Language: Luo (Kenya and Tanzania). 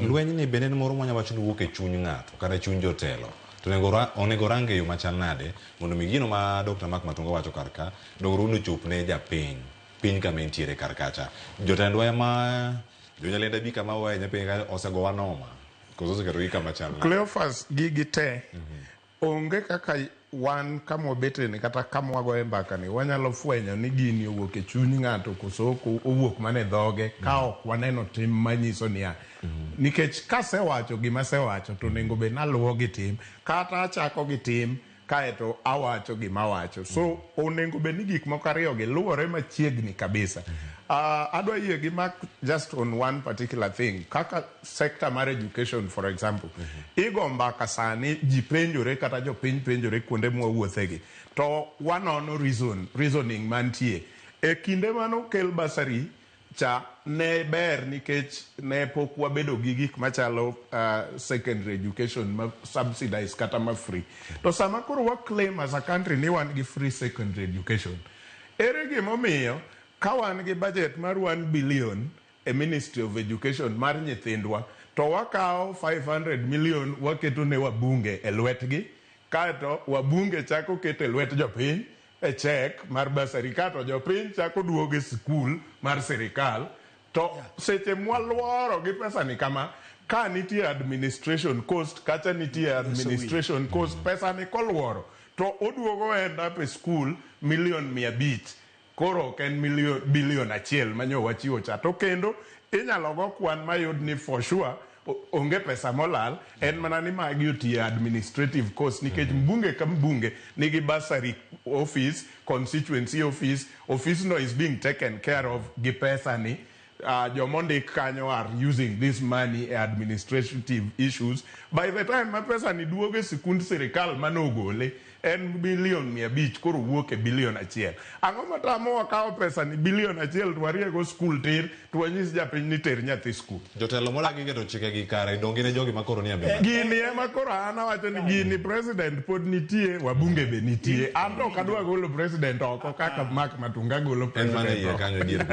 lweny ni bende moro mwanya wacho ni wuok e chuny ng'ato kata chuny jotelo to onego range yo machal nade mondo mi gino ma Dr. Mark Matunga wacho karka dogruno chop ne piny kama entiere karkacha jotendwa ma jonyalenda bi kama waye nyapiny ka osegowa noma koso oseketo gi kama chal nade Cleophas gigi te onge kaka wan kama wabete ni kata kama wagoye mbaka ni wanyalo fwenyo ni gini owuok e chuny ng'ato koso owuok mane dhoge ka ok waneno tim manyiso niya nikech kasewacho gima sewacho to nego be naluwo gi tim kata achako gi tim kaeto awacho gima wacho so onego be ni gik moko ariyo gi luwore machiegni kabisa. Adwa yie gi Mark just on one particular thing kaka sector mar education for example igo mbaka sani ji penjore kata jopiny penjore kuonde mwawuothegi to wanono reasoning mantie e kinde manokel basari cha ne ber nikech ne pok wabedo gi gik machalo secondary education ma subsidized kata ma free to sama koro wa claim as a country ni wan gi free secondary education ere gimomiyo ka wan gi budget mar 1 billion e Ministry of Education mar nyithindwa to wakawo 500 million waketo ne wabunge e lwetgi kaeto wabunge chako keto e lwet jopiny e check mar basari kato jopiny chako duoge skul mar sirikal to seche mwaluoro gi pesa ni kama ka nitie administration cost kacha nitie administration cost pesa ni koluoro to oduogo end up e skul milion 500 koro ken bilion 1 manyo wachiwo cha to kendo inyalo go kwan mayud ni for sure onge pesa molal en mana ni magi otie administrative cost nikech mbunge ka mbunge nigi basari office constituency office no is being taken care of gi pesa ni jomondik kanyo are using this money administrative issues by the time ma pesa ni duoge sikund sirikal manogole en bilion 500 koro wuok e bilion 1 ang'o matamo wakawo pesa ni bilion 1 to wariego skul tir to wanyis japiny ni ter nyathi skul jotelo molagi keto chike gi kare dongi ne jogi makoro ni ambe gini ema koro an awacho ni gini president pod nitie wabunge be nitie an to kadwa golo president oko kaka Mark Matunga golo president